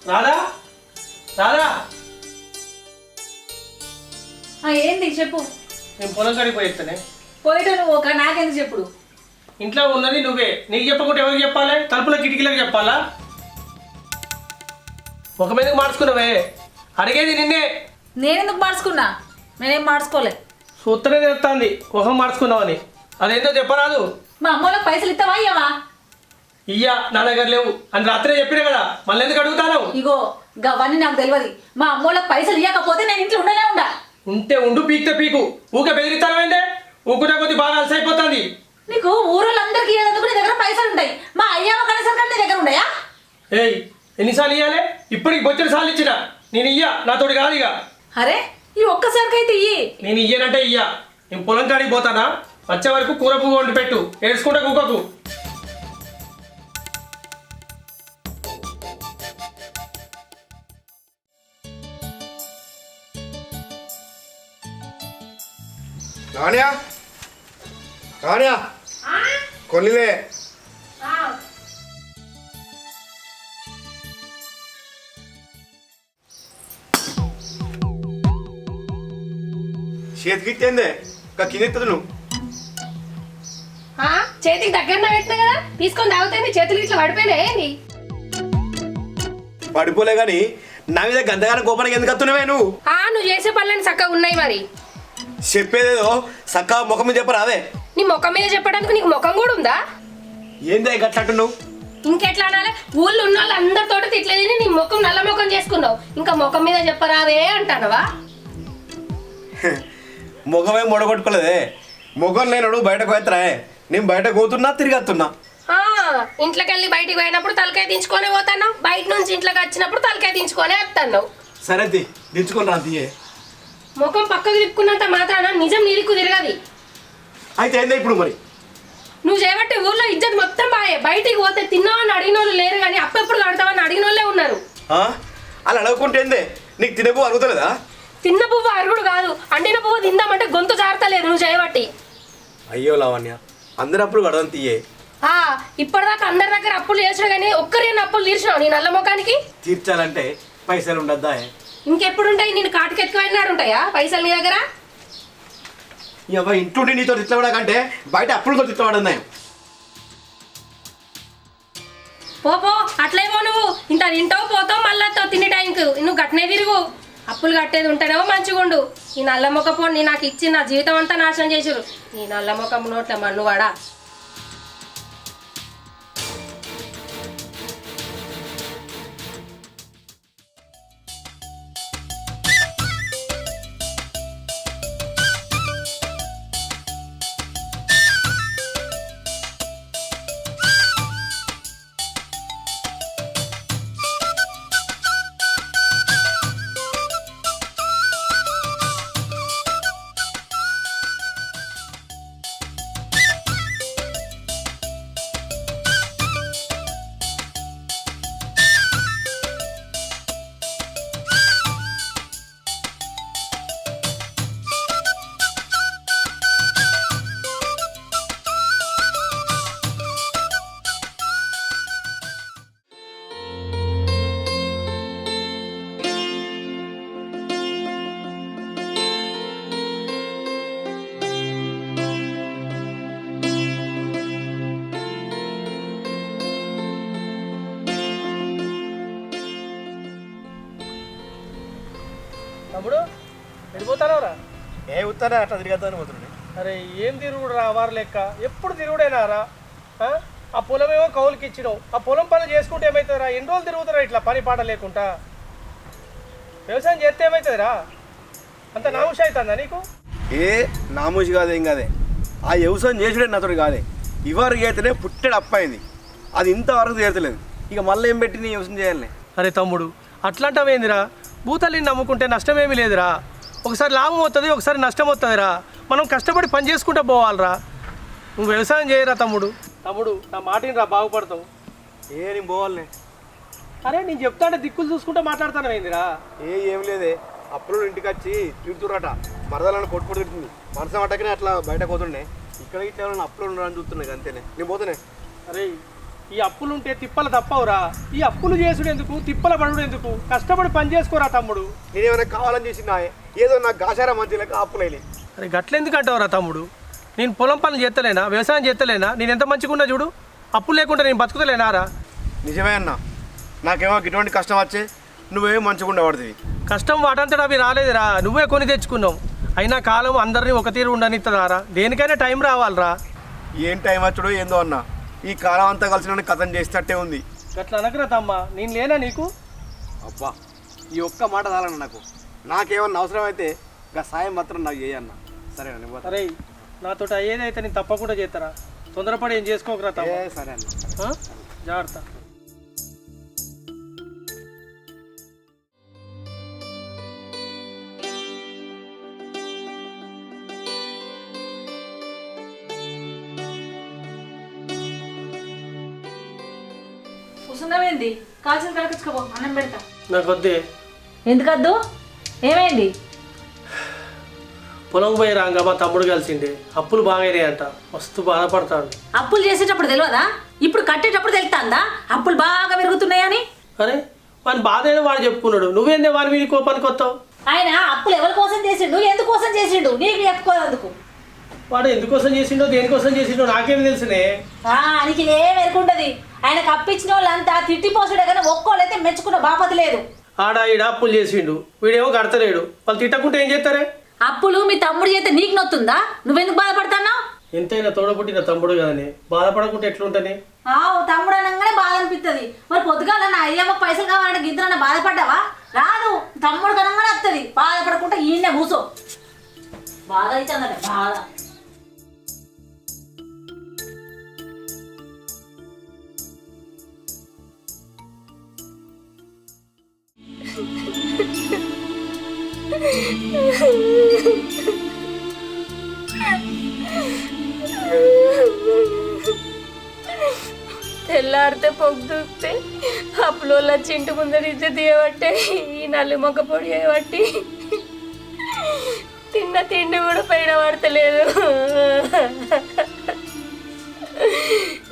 రాదా రాదా ఏంది చెప్పు. నేను పొలం కాడికి పోయిస్తానే. పోయిట నువ్వు ఒక నాకెందుకు చెప్పుడు. ఇంట్లో ఉన్నది నువ్వే, నీకు చెప్పకుండా ఎవరికి చెప్పాలి? తలుపుల కిటికీలకు చెప్పాలా? ఒక మీదకి మార్చుకున్నావే, అడిగేది నిన్నే. నేనెందుకు మార్చుకున్నా? నేనేం మార్చుకోలే. సూత్రనే తెలుస్తుంది ఒక మార్చుకున్నావని. అదేందో చెప్పరాదు. మా అమ్మోళ్ళకి పైసలు ఇస్తావా ఇయ్యవా? ఇయ్యా, నా దగ్గర లేవు అని రాత్రే చెప్పినా కదా, మళ్ళీ ఎందుకు అడుగుతాను? ఇగో గవన్నీ నాకు తెలియదు. మా అమ్మోళ్ళకి పైసలు ఇవ్వకపోతే నేను ఇంట్లో ఉండనే ఉండా. ఉంటే ఉండు, పీక్తే పీకు. ఊకే బెదిరిస్తానమైందే? ఊకునే కొద్ది బాగా అలసైపోతుంది. నీకు ఊరోళ్ళందరికీ ఇవ్వడానికి నీ దగ్గర పైసలు ఉంటాయి, మా అయ్యవ కనీసం కంటే నీ దగ్గర ఉన్నాయా? ఏయ్, ఎన్నిసార్లు ఇవ్వాలి? ఇప్పటికి బొచ్చడి సార్లు ఇచ్చిన. నేను ఇయ్యా, నాతోటి కాదు ఇక. అరే ఈ ఒక్కసారికైతే ఇయ్యి. నేను ఇయ్యనంటే ఇయ్యా. నేను పొలం కాడికి పోతానా, వచ్చే వరకు కూర పువ్వు వండి పెట్టు. ఏడ్చుకుంటా కుక్కకు. కానియా కానియా కొన్నిలే. చేతికిచ్చేందే కిందెత్తదు నువ్వు. చేతికి దగ్గరనే పెట్టినా కదా, తీసుకొని తాగుతాయి. చేతులు ఇట్లా పడిపోయినాయి ఏంది? పడిపోలే గాని నా మీద గంతగానే కోపానికి ఎందుకు వస్తున్నావే నువ్వు? నువ్వు చేసే పనులని చక్కగా ఉన్నాయి. మరి చెప్పేదేదో సక్క ముఖం మీద చెప్పరా? అదే నీ ముఖం మీద చెప్పడానికి నీకు ముఖం కూడా ఉందా? ఏందే గట్లంటున్నావు? ఇంకెట్లా అనాలి? ఊళ్ళో ఉన్న వాళ్ళు అందరితో తిట్లే తిని నీ ముఖం నల్ల ముఖం చేసుకున్నావు, ఇంకా ముఖం మీద చెప్పరాదే అంటానవా? ముఖమే మొడగొట్టుకోలేదే. ముఖం లేనడు బయటకు పోతున్నా. నేను బయట పోతున్నా, తిరిగి వస్తున్నా. ఇంట్లోకి వెళ్ళి బయటికి పోయినప్పుడు తలకాయ దించుకొని పోతాను, బయట నుంచి ఇంట్లోకి వచ్చినప్పుడు తలకాయ దించుకొని వస్తాను. సరే దించుకొని రా తీయే. ముఖం పక్కకు తిప్పుకున్నంత మాత్రాన నిజం నీకు తిరగది. అయితే ఏందే ఇప్పుడు మరి? నువ్వు చేయబట్టి ఊర్లో ఇజ్జత్ మొత్తం బాయే. బయటికి పోతే తిన్నావని అడిగిన వాళ్ళు లేరు, కానీ అప్పుడెప్పుడు కడతావని అడిగిన వాళ్ళే ఉన్నారు. అలా అడగకుంటే ఏందే? నీకు తినపు అరుగుతలేదా? తిన్న పువ్వు అరుగుడు కాదు, అండిన పువ్వు తిందామంటే గొంతు జారతలేదు నువ్వు చేయబట్టి. అయ్యో లావణ్య, అందరు అప్పుడు కడదాం తీయే. ఇప్పటిదాకా అందరి దగ్గర అప్పులు చేసినా కానీ ఒక్కరైనా అప్పులు తీర్చినావు నీ నల్ల ముఖానికి? తీర్చాలంటే పైసలు ఉండద్దా? ఇంకెప్పుడుంటాయి? నేను కాటుకెత్తుకున్నాడు ఉంటాయా పైసలు నీ దగ్గర? ఇంటుండి నీతో తిట్టబడకంటే బయట అప్పులతో తిట్టబడున్నాయి. పో అట్లేమో నువ్వు ఇంత తింటావు పోతావు, మళ్ళా తినే టైంకు నువ్వు గట్నే తిరుగు. అప్పులు కట్టేది ఉంటేనేమో మంచిగుండు. ఈ నల్ల మొక్క పోండి నాకు ఇచ్చి నా జీవితం అంతా నాశనం చేసారు. ఈ నల్ల మొక్క నోట్ల మన్నువాడా. తమ్ముడు వెళ్ళిపోతానవరా? ఏ ఉత్తానే అట్లా తిరిగేద్దామని పోతుండే. అరే ఏం తిరుగుడు రా, వారు లెక్క ఎప్పుడు తిరుగుడేనారా? ఆ పొలం ఏమో కౌలుకి ఇచ్చినావు, ఆ పొలం పని చేసుకుంటే ఏమవుతుందిరా? ఎన్ని రోజులు తిరుగుతారా ఇట్లా పని పాట లేకుండా? వ్యవసాయం చేస్తే ఏమవుతుందిరా? అంత నాముష అవుతుందా నీకు? ఏ నామూసి కాదు, ఏం కాదే. ఆ వ్యవసాయం చేసుడే నాతోటి కాదే. ఇవరకు అయితేనే పుట్టెడు అప్పయింది, అది ఇంతవరకు తీరతలేదు. ఇక మళ్ళీ ఏం పెట్టి నీ వ్యవసాయం చేయాలి? అరే తమ్ముడు అట్లాంటివేందిరా? భూతల్లిని నమ్ముకుంటే నష్టమేమీ లేదురా. ఒకసారి లాభం వస్తుంది, ఒకసారి నష్టం వస్తుందిరా. మనం కష్టపడి పని చేసుకుంటూ పోవాలిరా. నువ్వు వ్యవసాయం చేయరా తమ్ముడు. తమ్ముడు నా మాటిని రా, బాగుపడతావు. నేను పోవాలి. అరే నేను చెప్తా అంటే దిక్కులు చూసుకుంటూ మాట్లాడతాను ఏందిరా? ఏం లేదే, అప్పుడు ఇంటికి వచ్చి తిడుతురట, మరదలను కొట్టు తిడుతుంది. మనసు అట్టకనే అట్లా బయట పోతుండే. ఇక్కడ ఇట్లా ఎవరైనా అప్పులు ఉండడానికి చూస్తున్నాయి అంతేనే. నేను పోతేనే. అరే ఈ అప్పులుంటే తిప్పలు తప్పవురా. ఈ అప్పులు చేసుడు ఎందుకు, తిప్పల పడుడు ఎందుకు? కష్టపడి పని చేసుకోరా తమ్ముడు. నేనేమైనా కావాలని చేసినా ఏదో నాకు గాసారా మంచి లెక్క అప్పులైలి. అరే గట్లెందుకు అంటావురా తమ్ముడు? నేను పొలం పనులు చేస్తలేనా, వ్యవసాయం చేస్తలేనా? నేను ఎంత మంచిగా ఉన్నా చూడు. అప్పులు లేకుండా నేను బతుకుతలేనారా? నిజమే అన్న, నాకేమో ఇటువంటి కష్టం వచ్చే నువ్వేమో మంచిగా ఉండబడుతుంది. కష్టం వాటంతటా అవి రాలేదురా, నువ్వే కొని తెచ్చుకున్నావు. అయినా కాలం అందరినీ ఒక తీరు ఉండనిస్తుందారా? దేనికైనా టైం రావాలిరా. ఏం టైం వచ్చాడో ఏందో అన్న, ఈ కాలం అంతా కలిసి నన్ను కథం చేసేటట్టే ఉంది. గట్లా అనకరా తమ్మా, నేను లేనా నీకు? అబ్బా ఈ ఒక్క మాట చాలన్న నాకు. నాకేమన్నా అవసరం అయితే ఇంకా సాయం మాత్రం నాకు చేయన్న. సరేనా? అరే నాతో ఏదైతే నేను తప్పకుండా చేస్తారా. తొందరపడి ఏం చేసుకోకరా తమ్మ. సరే అన్న, జాగ్రత్త. కూర్చున్నావేంది? కాల్చిన కడకచ్చుకోపో, అన్నం పెడతా. నాకు వద్దే. ఎందుకద్దు? ఏమైంది? పొలం పోయి రాగా మా తమ్ముడు కలిసిండే, అప్పులు బాగాయినాయంట. మస్తు బాధపడతాడు. అప్పులు చేసేటప్పుడు తెలియదా? ఇప్పుడు కట్టేటప్పుడు తెలుస్తుందా అప్పులు బాగా పెరుగుతున్నాయని? అరే వాని బాధ ఏదో వాడు చెప్పుకున్నాడు, నువ్వేందే వాని మీద కోపానికి వస్తావు? ఆయన అప్పులు ఎవరి కోసం చేసిండు, ఎందుకోసం చేసిండు నీకు చెప్పుకోదందుకు. వాడు ఎందుకోసం చేసిండో దేనికోసం చేసిండో నాకేమి తెలుసునే. నీకు ఏం ఎరుకుంటది? ఆయనకు అప్పించిన వాళ్ళంతా తిట్టిపోసుడే కానీ ఒక్కోళ్ళైతే మెచ్చుకున్న బాపతి లేదు. ఆడ ఈడ అప్పులు చేసిండు, వీడేమో కడతలేడు. వాళ్ళు తిట్టకుంటే ఏం చేస్తారే? అప్పులు మీ తమ్ముడు చేస్తే నీకు నొత్తుందా? నువ్వెందుకు బాధపడతాన్నావు? ఎంతైనా తోడబుట్టిన తమ్ముడు కదనే, బాధపడకుంటే ఎట్లుంటనే? తమ్ముడు అనగానే బాధ అనిపిస్తుంది. మరి పొద్దుగాల నా అయ్యమ్మ పైసలు కావాలంటే గిద్దరన్న బాధపడ్డావా? రాదు. తమ్ముడు కనంగానే వస్తుంది. బాధపడకుండా ఈయనే కూసో. బాధ అయితే అందట బాధ. తెల్లారితే పొద్దుతే అప్పులో వచ్చి ఇంటి ముందర ఇజ్జత్ చేయబట్టే ఈ నల్లి మొక్క పొడి చేయబట్టి తిన్న తిండి కూడా పైన పడతలేదు.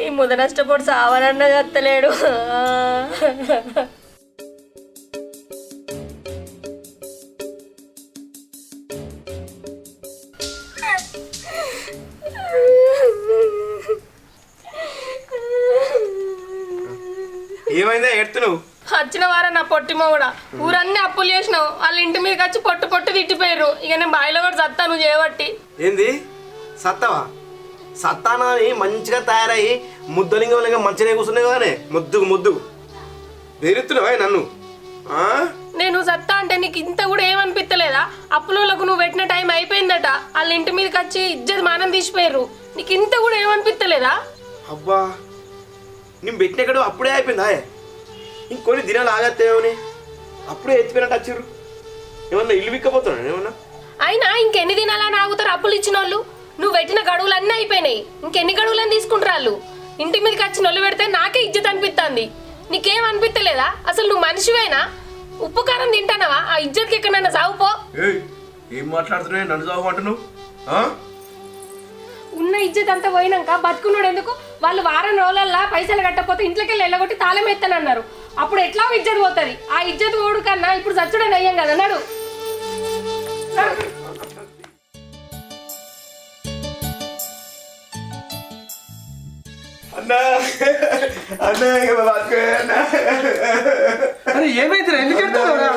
ఈ ముద నష్టపోడు సావనన్న చత్తలేడు. ఏమైందా ఎడుతున్నావు? వచ్చిన వారం నా పొట్టిమో కూడా ఊరన్నీ అప్పులు చేసినావు. వాళ్ళ ఇంటి మీదకి వచ్చి పొట్టు పొట్టు తిట్టిపోయారు. ఇక నేను బాయిలో కూడా సత్తా నువ్వు చేయబట్టి. ఏంది సత్తావా? సత్తానా అని మంచిగా తయారయ్యి ముద్దలింగంగా మంచిగా కూర్చున్నాయి కదానే, ముద్దుకు ముద్దు వేరెత్తున్నావా నన్ను? నేను సత్తా అంటే నీకు ఇంత కూడా ఏమనిపిస్తలేదా? అప్పులకు నువ్వు పెట్టిన టైం అయిపోయిందట. వాళ్ళ ఇంటి మీదకి వచ్చి ఇజ్జత్ మానం తీసిపోయారు. నీకు ఇంత కూడా ఏమనిపిస్తలేదా? అబ్బా నేను పెట్టినక్కడ అప్పుడే అయిపోయిందా? ఇంకొన్ని దినాలు ఆగత్తేమని అప్పుడే ఎత్తిపోయినట్టు వచ్చారు. ఏమన్నా ఇల్లు విక్కపోతున్నాను ఏమన్నా? అయినా ఇంకెన్ని దినాలని ఆగుతారు అప్పులు ఇచ్చిన వాళ్ళు? నువ్వు పెట్టిన గడువులు అన్నీ అయిపోయినాయి. ఇంకెన్ని గడువులని తీసుకుంటారు వాళ్ళు? ఇంటి మీదకి వచ్చి నొల్లు పెడితే నాకే ఇజ్జత్ అనిపిస్తుంది. నీకేం అనిపిస్తలేదా? అసలు నువ్వు మనిషివేనా? ఉప్పు కారం తింటానవా? ఆ ఇజ్జత్కి ఎక్కడన్నా సాగుపో. ఏం మాట్లాడుతున్నావు? నన్ను సాగుమంటున్నావు? ఉన్న ఇజ్జత్ అంతా పోయినాక బతుకున్నాడు ఎందుకు? వాళ్ళు వారం రోజులల్లా పైసలు కట్టకపోతే ఇంట్లోకి వెళ్ళి ఎల్లగొట్టి తాళం ఎత్తానన్నారు. అప్పుడు ఎట్లా ఇజ్జత్ పోతుంది? ఆ ఇజ్జత్ పోడు కన్నా ఇప్పుడు చచ్చుడని అయ్యాం కదా అన్నాడు. అరే ఏమైందిరా? ఎందుకు ఎడతావురా?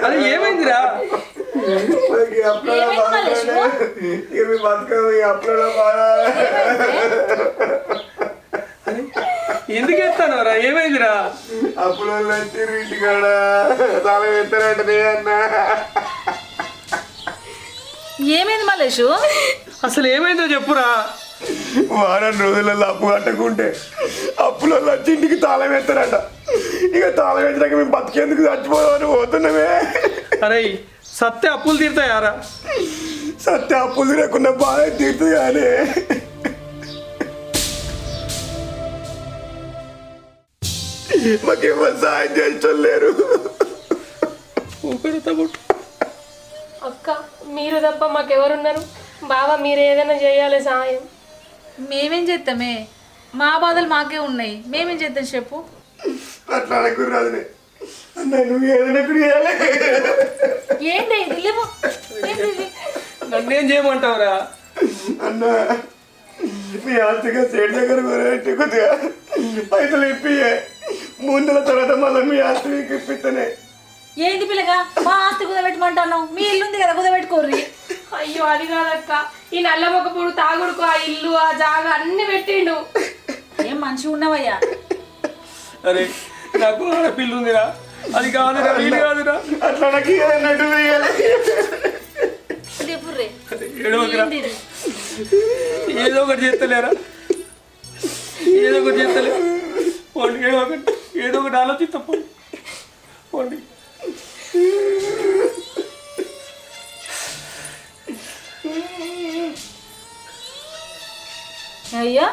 అరే ఏమైందిరా? ఎందుకు ఎత్తానరా? ఏమైందిరా? అప్పుడు ఇంటికాడ తాళం ఎత్తారంటే అన్నా. ఏమైంది మల్లేషు? అసలు ఏమైందో చెప్పురా. వారం రోజులలో అప్పు కట్టకుంటే అప్పులలో వచ్చి ఇంటికి తాళం ఎత్తారట. ఇక తాళం ఎత్తాక మేము బతికేందుకు చచ్చిపోదామని పోతున్నామే. అరే సత్య అప్పులు తీరుతాయారా? సత్య అప్పులు తీరకుండా బాగా తీరుతుంది కానీ మాకేమో సాయం చేస్తలేరు. ఊపిరి తమ్ముడు. అక్క మీరు తప్ప మాకెవరున్నారు? బావ మీరు ఏదైనా చేయాలి సాయం. మేమేం చేస్తామే, మా బాధలు మాకే ఉన్నాయి, మేమేం చేద్దాం చెప్పు. అట్లా అనకూడదు రాదునే. అన్న నువ్వు ఏదైనా చేయాలి. ఏంటి ఇది లేవు, ఏంటి ఇది? నన్నేం చేయమంటావురా? అన్న మీ ఆస్తిగా సేట్ దగ్గర కొనేట్టు కొద్దిగా పైసలు ఇప్పియే. 3 నెలల తర్వాత మళ్ళీ మీ ఆస్తి మీకు ఇప్పిస్తేనే. ఏంటి పిల్లగా మా ఆస్తి కుదబెట్టమంటాను? మీ ఇల్లు ఉంది కదా, కుదబెట్టుకోర్రి. అయ్యో అది కాదక్క, ఈ నల్ల మొక్కపూడు తాగుడుకు ఆ ఇల్లు ఆ జాగా అన్ని పెట్టిండు. ఏం మంచిగా ఉన్నావయ్యా? అరే నాకు ఆడపిల్లు ఉందిరా, అది కాదురా, వీలు కాదురా. అట్లా నాకు ఏదన్నట్టు వేయాలి. చెప్పుర్రే, ఏడవకురా. ఏంటి ఇది? ఏదో ఒకటి చేస్తలేరా, ఏదో ఒకటి చేస్తలే. పోండి, ఏదో ఒకటి ఆలోచిస్తా. పోండి. అయ్యో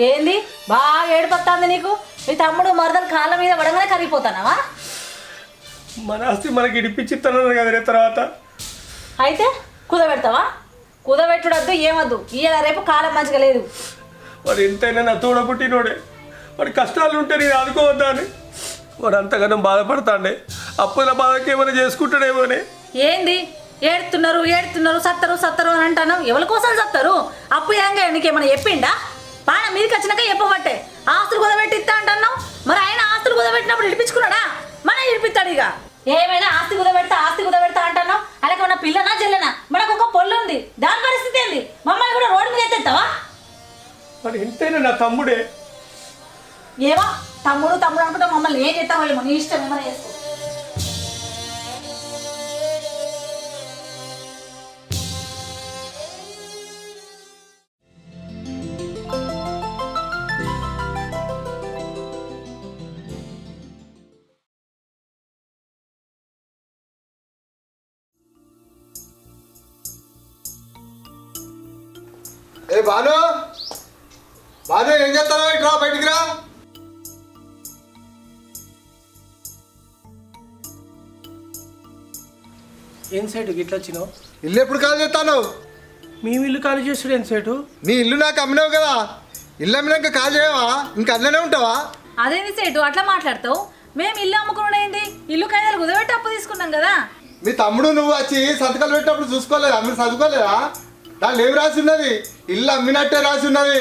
ఏంది బాగా ఏడిపోతుంది నీకు? మీ తమ్ముడు మరదలు కాళ్ళ మీద పడగానే కరిగిపోతానావా? మన ఆస్తి మనకి ఇడిపించిస్తాను కదా తర్వాత. అయితే కుదబెడతావా? కుదబెట్టుడద్దు ఏమద్దు, ఇయ్యాల రేపు కాలం మంచిగా లేదు. వాడు ఎంతైనా నా తోడ పుట్టినోడే, వాడి కష్టాలు ఉంటే నేను ఆదుకోవద్దా అని వాడు అంతగానో బాధపడతాండే. అప్పుల బాధకి ఏమైనా చేసుకుంటాడేమోనే. ఏంది ఏడుతున్నారు ఏడుతున్నారు, సత్తరు అని అంటాను. ఎవరి కోసం సత్తరు? అప్పు ఏంగా నీకేమైనా చెప్పిండా? పాన మీదకి వచ్చినాక చెప్పబట్టే ఆస్తులు కుదబెట్టి ఇస్తా అంటున్నావు. మరి ఆయన ఆస్తులు కుదబెట్టినప్పుడు ఇడిపించుకున్నాడా? మన ఇడిపిస్తాడు. ఇక ఏమైనా ఆస్తి కుదబెడతా అంటున్నావు. అలాగే మన పిల్లనా చెల్లెనా? మనకు ఒక పొల్లు ఉంది, దాని పరిస్థితి ఏంది? మమ్మల్ని కూడా రోడ్డు మీద ఎత్తేస్తావా? వాడు ఎంతైనా నా తమ్ముడే. ఏమో తమ్ముడు అనుకుంటా మమ్మల్ని ఏం చేస్తావో ఏమో, నీ ఇష్టం ఏమైనా చేసుకో. ఏ బాను ఏం చేస్తాను? ఇట్లా బయటికి రా. ఏం సైటు ఇట్లా వచ్చినావు? ఇల్లు ఎప్పుడు కాల్ చేస్తాను? మేము ఇల్లు ఖాళీ చేస్తుడు ఏం సైటు? నీ ఇల్లు నాకు అమ్మినావు కదా, ఇల్లు అమ్మినాక కాల్ చేయవా? ఇంకా అన్ననే ఉంటావా? అదేంది సేటు అట్లా మాట్లాడతావు? మేము ఇల్లు అమ్ముకున్నాడు ఏంది? ఇల్లు కాయలు కుదబెట్టి అప్పు తీసుకున్నాం కదా. మీ తమ్ముడు నువ్వు వచ్చి సంతకాలు పెట్టినప్పుడు చూసుకోలేదా? మీరు చదువుకోలేదా? దాన్ని ఏమి రాసి ఉన్నది? ఇల్లు అమ్మినట్టే రాసి ఉన్నది.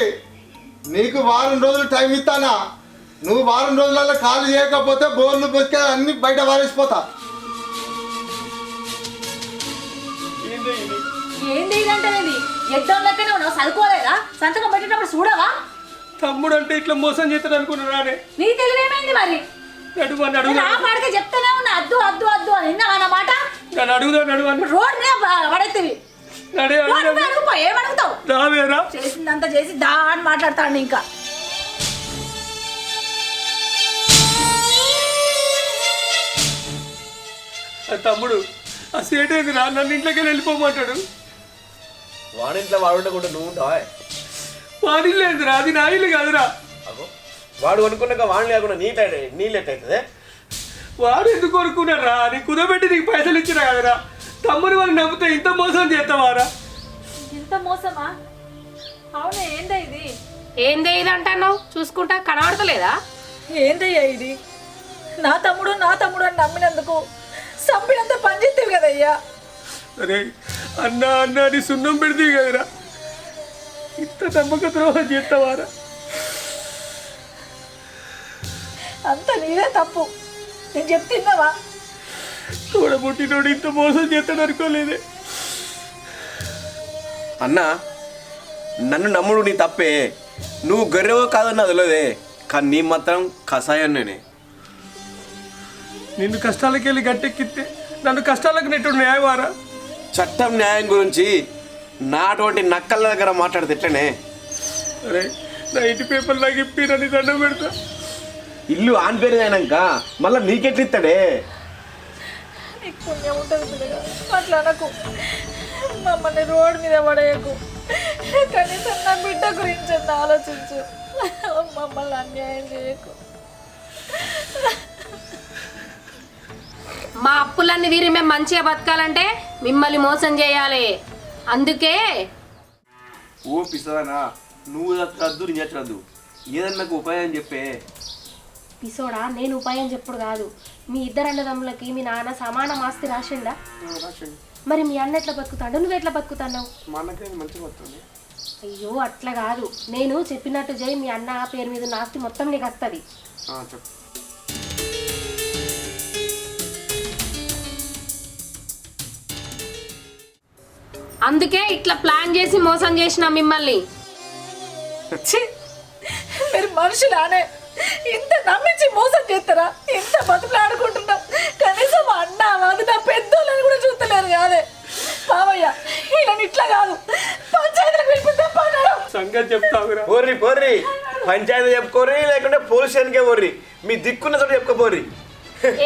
నీకు 1 వారం రోజులు టైం ఇస్తానా? నువ్వు 1 వారం రోజులలో కాలు చేయకపోతే బోర్లు బొక్కే అన్ని బయట వారేసిపోతా. ఏంది ఇదంటే ఎగ్జామ్ లెక్కనే ఉన్నావు, చదువుకోలేదా? సంతకం పెట్టేటప్పుడు చూడవా? తమ్ముడు అంటే ఇట్లా మోసం చేస్తాడు అనుకున్నానే. నీ తెలివేమైంది మరి? నా పాడితే చెప్తానే ఉన్నా అద్దు అని. అన్నమాట రోడ్ మీద పడేస్తుంది. ఏమడుగుతావు? చేసిందంతా చేసి దా అని మాట్లాడతాడు. ఇంకా తమ్ముడు ఆ సేట్ ఏది రా, నన్ను ఇంట్లోకి వెళ్ళిపోమంటాడు. వాడింట్లో వాడు ఉండకుండా నువ్వు ఉంటావా? వాడి లేదురా, అది నా ఇల్లు కాదురా. వాడు అనుకున్నాక వాడిని లేకుండా నీళ్ళు ఎట్టయితుంది. వాడు ఎందుకు కొనుక్కున్నాడు రా? నీ కుదబెట్టి నీకు పైసలు ఇచ్చినా కదరా. తమ్ముడు వాళ్ళు నమ్మితే ఇంత మోసం చేస్తావారా? ఇంత మోసమా? అవునా? ఏందా ఇది? ఏందే ఇది అంటున్నావు? చూసుకుంటా కనబడతలేదా? ఏందయ్యా ఇది? నా తమ్ముడు అని నమ్మినందుకు సంపినంత పనిచేస్తావు కదయ్యా. అరే అన్నా అని సున్నం పెడితే కదరా, ఇంత నమ్మక ద్రోహం చేస్తావారా? అంత నీదే తప్పు. నేను చెప్తున్నావా? తోడబుట్టినోడు ఇంత మోసం చేస్తాడు అనుకోలేదే. అన్నా నన్ను నమ్ముడు నీ తప్పే. నువ్వు గర్రెవో కాదన్న వదిలేదే, కానీ నీ మాత్రం కషాయం నేనే. నిన్ను కష్టాలకి వెళ్ళి గట్టెక్కిస్తే నన్ను కష్టాలకు నెట్టుడు న్యాయమారా? చట్టం న్యాయం గురించి నా అటువంటి నక్కల దగ్గర మాట్లాడితే ఎట్లనే? అరే నా ఇంటి పేపర్ నాకు ఇప్పి నన్ను దండం పెడతా. ఇల్లు ఆన్ పేరు అయినాక మళ్ళీ నీకెట్లు ఇస్తాడే? నీకు పుణ్యం ఉంటుంది పిల్లగా, అట్లా నాకు మమ్మల్ని రోడ్డు మీద పడేయకు. కనీసం నా బిడ్డ గురించి ఆలోచించు, మమ్మల్ని అన్యాయం చేయకు. మా అప్పులన్నీ తీరి మేము మంచిగా బతకాలంటే మిమ్మల్ని మోసం చేయాలి. అందుకే ఓ పిసదానా, నువ్వు చచ్చద్దు నేను చచ్చద్దు, ఏదన్నా నాకు ఉపాయం చెప్పే. పిసోడా, నేను ఉపాయం చెప్పుడు కాదు. మీ ఇద్దరు అన్నదమ్ములకి మీ నాన్న సమాన ఆస్తి రాసిండా? మరి మీ అన్న ఎట్లా బతుకుతాడు, నువ్వు ఎట్లా బతుకుతున్నావు? మా అన్నకి మంచిగా వస్తుంది. అయ్యో అట్లా కాదు, నేను చెప్పినట్టు జై, మీ అన్న పేరు మీద ఉన్న ఆస్తి మొత్తం నీకు వస్తుంది. చెప్పు. అందుకే ఇట్లా ప్లాన్ చేసి మోసం చేసిన మిమ్మల్ని. ఛీ! మీరు మనుషులానే ఇంత నమ్మించి మోసం చేస్తారా? ఇంత బతుకులాడుకుంటున్నా, కనీసం అన్న అది నా పెద్దోళ్ళని కూడా చూస్తలేరు కాదే. బావయ్య వీళ్ళని ఇట్లా కాదు, పంచాయతీలకు పిలిపిద్దాం పన్నాడు. సంగతి చెప్తావురా. పోర్రి పోర్రి, పంచాయతీ చెప్పుకోర్రి, లేకుంటే పోలీస్ స్టేషన్కే పోర్రి, మీ దిక్కున్న చోట చెప్పుకోపోర్రి.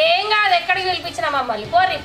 ఏం కాదు, ఎక్కడికి పిలిపించిన మమ్మల్ని పోరి.